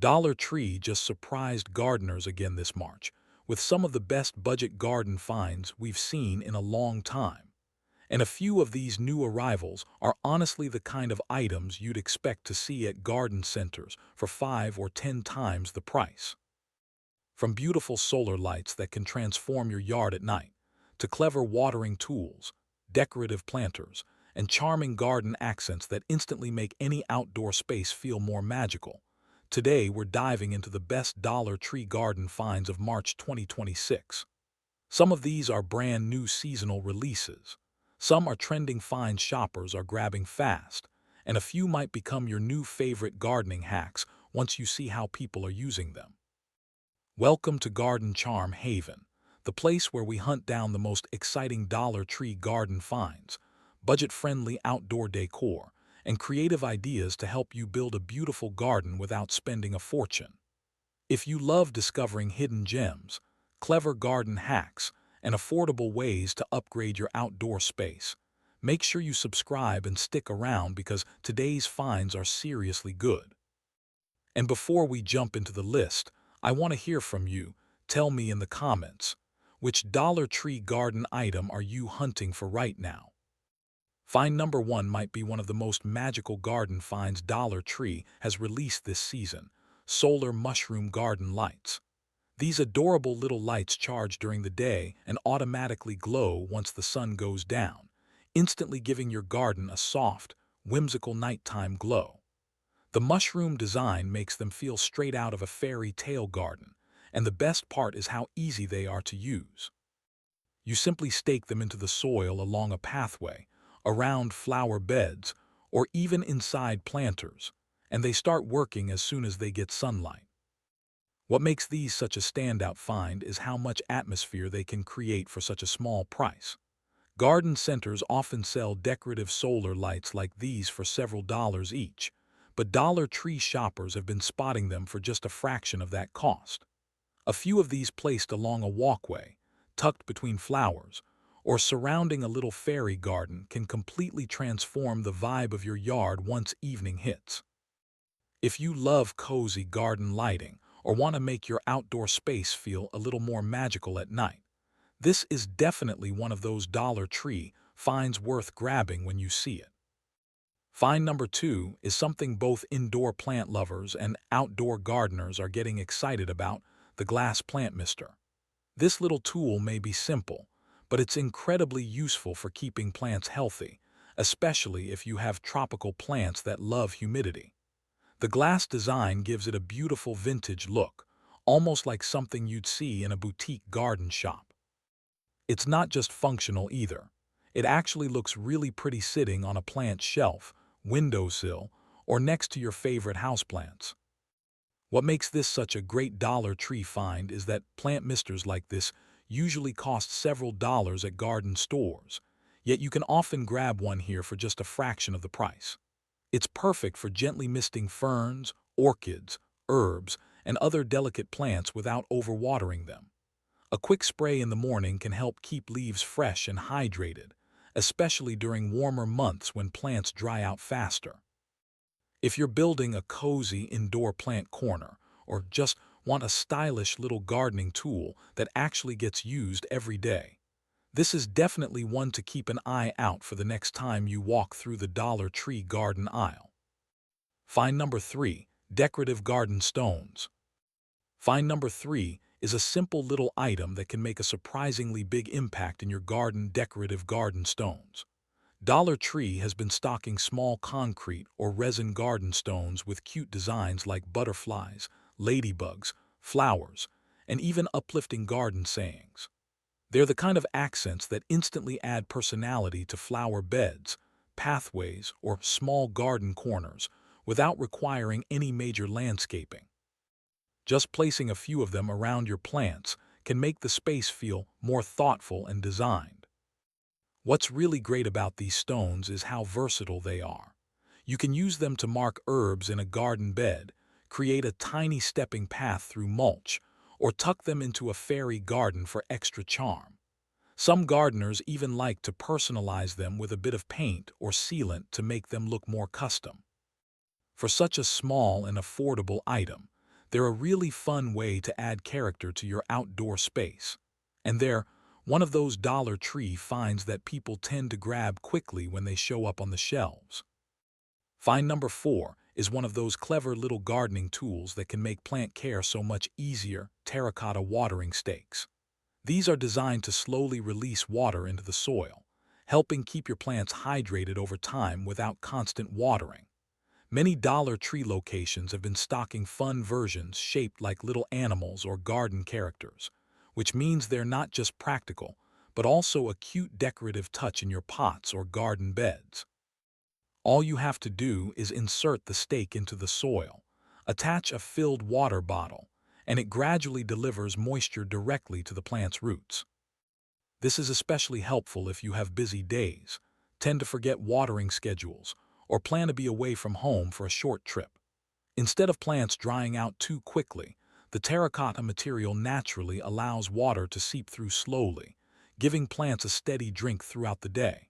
Dollar Tree just surprised gardeners again this March with some of the best budget garden finds we've seen in a long time. And a few of these new arrivals are honestly the kind of items you'd expect to see at garden centers for 5 or 10 times the price. From beautiful solar lights that can transform your yard at night, to clever watering tools, decorative planters, and charming garden accents that instantly make any outdoor space feel more magical. Today, we're diving into the best Dollar Tree garden finds of March 2026. Some of these are brand new seasonal releases. Some are trending finds shoppers are grabbing fast, and a few might become your new favorite gardening hacks once you see how people are using them. Welcome to Garden Charm Haven, the place where we hunt down the most exciting Dollar Tree garden finds, budget-friendly outdoor decor, and creative ideas to help you build a beautiful garden without spending a fortune. If you love discovering hidden gems, clever garden hacks, and affordable ways to upgrade your outdoor space, make sure you subscribe and stick around because today's finds are seriously good. And before we jump into the list, I want to hear from you. Tell me in the comments, which Dollar Tree garden item are you hunting for right now? Find number 1 might be one of the most magical garden finds Dollar Tree has released this season: solar mushroom garden lights. These adorable little lights charge during the day and automatically glow once the sun goes down, instantly giving your garden a soft, whimsical nighttime glow. The mushroom design makes them feel straight out of a fairy tale garden, and the best part is how easy they are to use. You simply stake them into the soil along a pathway, around flower beds, or even inside planters, and they start working as soon as they get sunlight. What makes these such a standout find is how much atmosphere they can create for such a small price. Garden centers often sell decorative solar lights like these for several dollars each, but Dollar Tree shoppers have been spotting them for just a fraction of that cost. A few of these placed along a walkway, tucked between flowers, or surrounding a little fairy garden can completely transform the vibe of your yard once evening hits. If you love cozy garden lighting or want to make your outdoor space feel a little more magical at night, this is definitely one of those Dollar Tree finds worth grabbing when you see it. Find number 2 is something both indoor plant lovers and outdoor gardeners are getting excited about: the glass plant mister. This little tool may be simple, but it's incredibly useful for keeping plants healthy, especially if you have tropical plants that love humidity. The glass design gives it a beautiful vintage look, almost like something you'd see in a boutique garden shop. It's not just functional either. It actually looks really pretty sitting on a plant shelf, windowsill, or next to your favorite houseplants. What makes this such a great Dollar Tree find is that plant misters like this usually cost several dollars at garden stores, yet you can often grab one here for just a fraction of the price. It's perfect for gently misting ferns, orchids, herbs, and other delicate plants without overwatering them. A quick spray in the morning can help keep leaves fresh and hydrated, especially during warmer months when plants dry out faster. If you're building a cozy indoor plant corner or just want a stylish little gardening tool that actually gets used every day, this is definitely one to keep an eye out for the next time you walk through the Dollar Tree garden aisle. Find number 3, decorative garden stones. Find number 3 is a simple little item that can make a surprisingly big impact in your garden: decorative garden stones. Dollar Tree has been stocking small concrete or resin garden stones with cute designs like butterflies, ladybugs, flowers, and even uplifting garden sayings. They're the kind of accents that instantly add personality to flower beds, pathways, or small garden corners without requiring any major landscaping. Just placing a few of them around your plants can make the space feel more thoughtful and designed. What's really great about these stones is how versatile they are. You can use them to mark herbs in a garden bed, create a tiny stepping path through mulch, or tuck them into a fairy garden for extra charm. Some gardeners even like to personalize them with a bit of paint or sealant to make them look more custom. For such a small and affordable item, They're a really fun way to add character to your outdoor space. And they're one of those Dollar Tree finds that people tend to grab quickly when they show up on the shelves. Find number 4 is one of those clever little gardening tools that can make plant care so much easier: terracotta watering stakes. These are designed to slowly release water into the soil, helping keep your plants hydrated over time without constant watering. Many Dollar Tree locations have been stocking fun versions shaped like little animals or garden characters, which means they're not just practical, but also a cute decorative touch in your pots or garden beds. All you have to do is insert the stake into the soil, attach a filled water bottle, and it gradually delivers moisture directly to the plant's roots. This is especially helpful if you have busy days, tend to forget watering schedules, or plan to be away from home for a short trip. Instead of plants drying out too quickly, the terracotta material naturally allows water to seep through slowly, giving plants a steady drink throughout the day.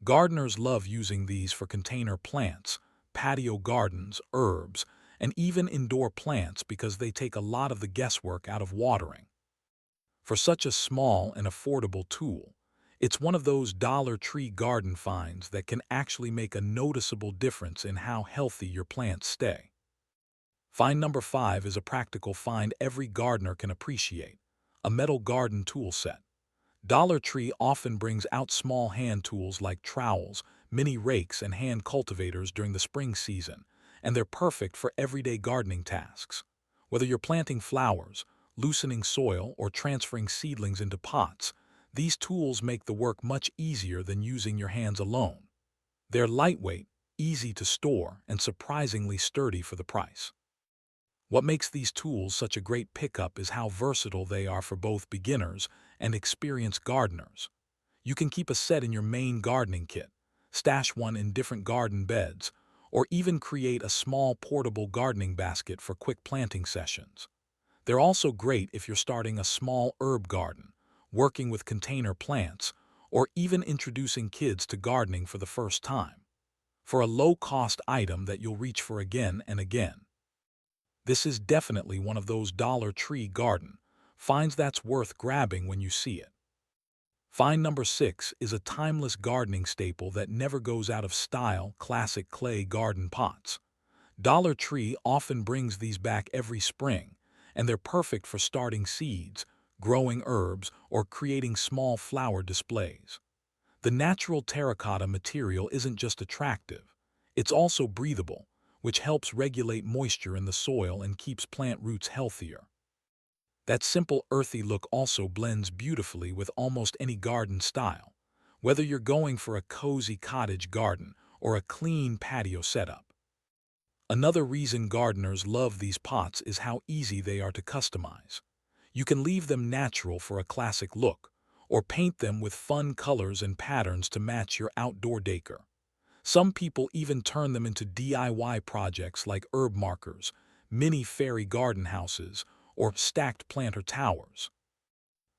Gardeners love using these for container plants, patio gardens, herbs, and even indoor plants because they take a lot of the guesswork out of watering. For such a small and affordable tool, it's one of those Dollar Tree garden finds that can actually make a noticeable difference in how healthy your plants stay. Find number 5 is a practical find every gardener can appreciate: a metal garden tool set. Dollar Tree often brings out small hand tools like trowels, mini rakes, and hand cultivators during the spring season, and they're perfect for everyday gardening tasks. Whether you're planting flowers, loosening soil, or transferring seedlings into pots, these tools make the work much easier than using your hands alone. They're lightweight, easy to store, and surprisingly sturdy for the price. What makes these tools such a great pickup is how versatile they are for both beginners and experienced gardeners. You can keep a set in your main gardening kit, stash one in different garden beds, or even create a small portable gardening basket for quick planting sessions. They're also great if you're starting a small herb garden, working with container plants, or even introducing kids to gardening for the first time. For a low-cost item that you'll reach for again and again. This is definitely one of those Dollar Tree garden finds that's worth grabbing when you see it. Find number 6 is a timeless gardening staple that never goes out of style: classic clay garden pots. Dollar Tree often brings these back every spring, and they're perfect for starting seeds, growing herbs, or creating small flower displays. The natural terracotta material isn't just attractive, it's also breathable, which helps regulate moisture in the soil and keeps plant roots healthier. That simple earthy look also blends beautifully with almost any garden style, whether you're going for a cozy cottage garden or a clean patio setup. Another reason gardeners love these pots is how easy they are to customize. You can leave them natural for a classic look, or paint them with fun colors and patterns to match your outdoor decor. Some people even turn them into DIY projects like herb markers, mini fairy garden houses, or stacked planter towers.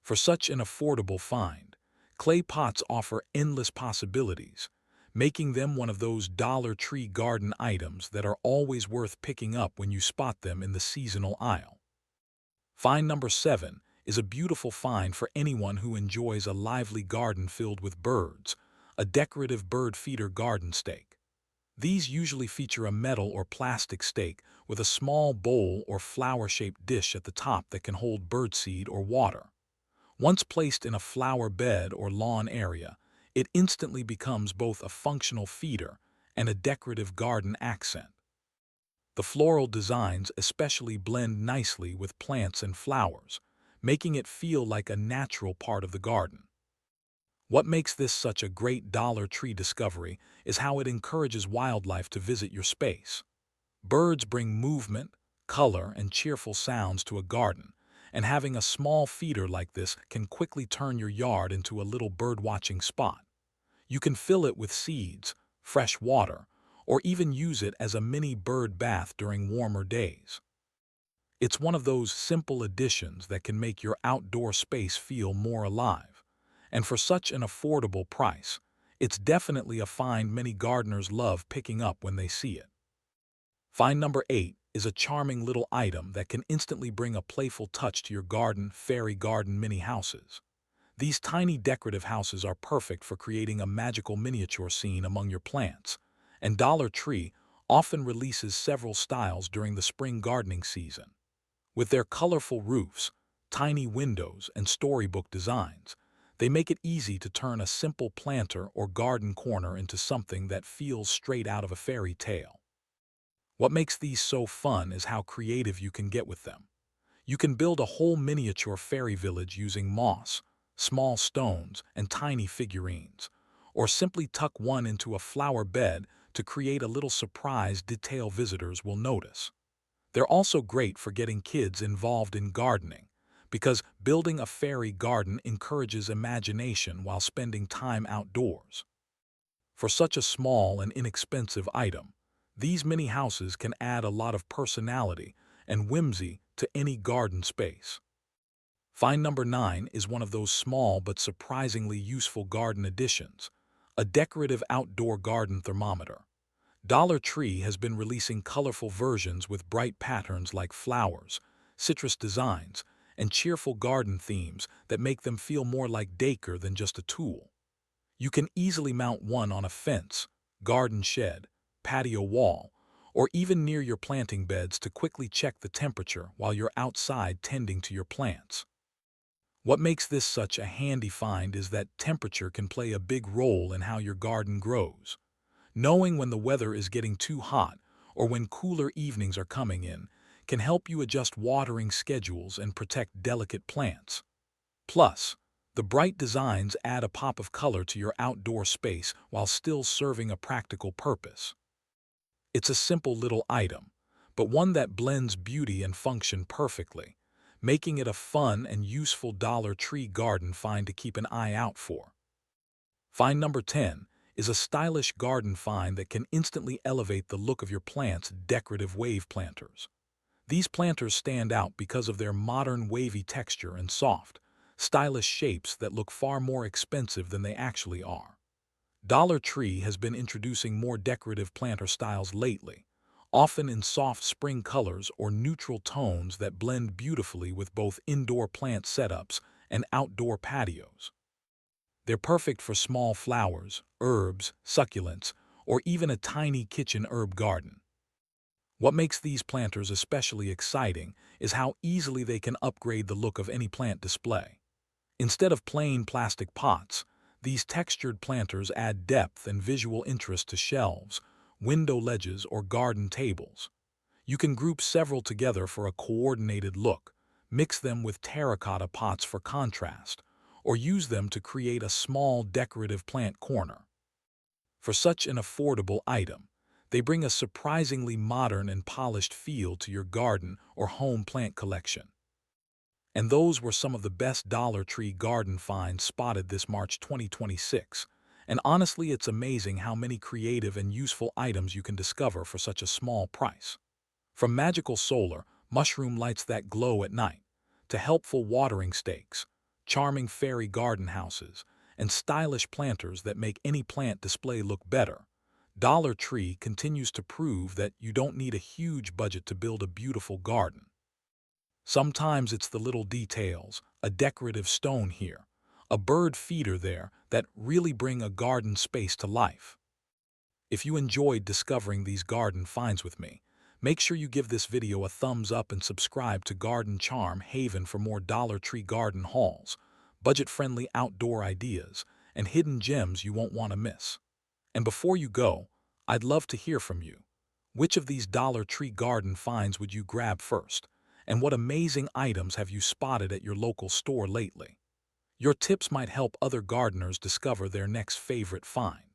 For such an affordable find, clay pots offer endless possibilities, making them one of those Dollar Tree garden items that are always worth picking up when you spot them in the seasonal aisle. Find number 7 is a beautiful find for anyone who enjoys a lively garden filled with birds: a decorative bird feeder garden stake. These usually feature a metal or plastic stake with a small bowl or flower-shaped dish at the top that can hold birdseed or water. Once placed in a flower bed or lawn area, it instantly becomes both a functional feeder and a decorative garden accent. The floral designs especially blend nicely with plants and flowers, making it feel like a natural part of the garden. What makes this such a great Dollar Tree discovery is how it encourages wildlife to visit your space. Birds bring movement, color, and cheerful sounds to a garden, and having a small feeder like this can quickly turn your yard into a little bird-watching spot. You can fill it with seeds, fresh water, or even use it as a mini bird bath during warmer days. It's one of those simple additions that can make your outdoor space feel more alive. And for such an affordable price, it's definitely a find many gardeners love picking up when they see it. Find number 8 is a charming little item that can instantly bring a playful touch to your garden, fairy garden mini houses. These tiny decorative houses are perfect for creating a magical miniature scene among your plants, and Dollar Tree often releases several styles during the spring gardening season. With their colorful roofs, tiny windows, and storybook designs, they make it easy to turn a simple planter or garden corner into something that feels straight out of a fairy tale. What makes these so fun is how creative you can get with them. You can build a whole miniature fairy village using moss, small stones, and tiny figurines, or simply tuck one into a flower bed to create a little surprise detail visitors will notice. They're also great for getting kids involved in gardening, because building a fairy garden encourages imagination while spending time outdoors. For such a small and inexpensive item, these mini houses can add a lot of personality and whimsy to any garden space. Find number 9 is one of those small but surprisingly useful garden additions, a decorative outdoor garden thermometer. Dollar Tree has been releasing colorful versions with bright patterns like flowers, citrus designs, and cheerful garden themes that make them feel more like decor than just a tool. You can easily mount one on a fence, garden shed, patio wall, or even near your planting beds to quickly check the temperature while you're outside tending to your plants. What makes this such a handy find is that temperature can play a big role in how your garden grows. Knowing when the weather is getting too hot or when cooler evenings are coming in can help you adjust watering schedules and protect delicate plants. Plus, the bright designs add a pop of color to your outdoor space while still serving a practical purpose. It's a simple little item, but one that blends beauty and function perfectly, making it a fun and useful Dollar Tree garden find to keep an eye out for. Find number 10 is a stylish garden find that can instantly elevate the look of your plant's decorative wave planters. These planters stand out because of their modern wavy texture and soft, stylish shapes that look far more expensive than they actually are. Dollar Tree has been introducing more decorative planter styles lately, often in soft spring colors or neutral tones that blend beautifully with both indoor plant setups and outdoor patios. They're perfect for small flowers, herbs, succulents, or even a tiny kitchen herb garden. What makes these planters especially exciting is how easily they can upgrade the look of any plant display. Instead of plain plastic pots, these textured planters add depth and visual interest to shelves, window ledges, or garden tables. You can group several together for a coordinated look, mix them with terracotta pots for contrast, or use them to create a small decorative plant corner. For such an affordable item, they bring a surprisingly modern and polished feel to your garden or home plant collection. And those were some of the best Dollar Tree garden finds spotted this March 2026. And honestly, it's amazing how many creative and useful items you can discover for such a small price. From magical solar, mushroom lights that glow at night, to helpful watering stakes, charming fairy garden houses, and stylish planters that make any plant display look better, Dollar Tree continues to prove that you don't need a huge budget to build a beautiful garden. Sometimes it's the little details, a decorative stone here, a bird feeder there, that really bring a garden space to life. If you enjoyed discovering these garden finds with me, make sure you give this video a thumbs up and subscribe to Garden Charm Haven for more Dollar Tree garden hauls, budget-friendly outdoor ideas, and hidden gems you won't want to miss. And before you go, I'd love to hear from you. Which of these Dollar Tree garden finds would you grab first? And what amazing items have you spotted at your local store lately? Your tips might help other gardeners discover their next favorite find.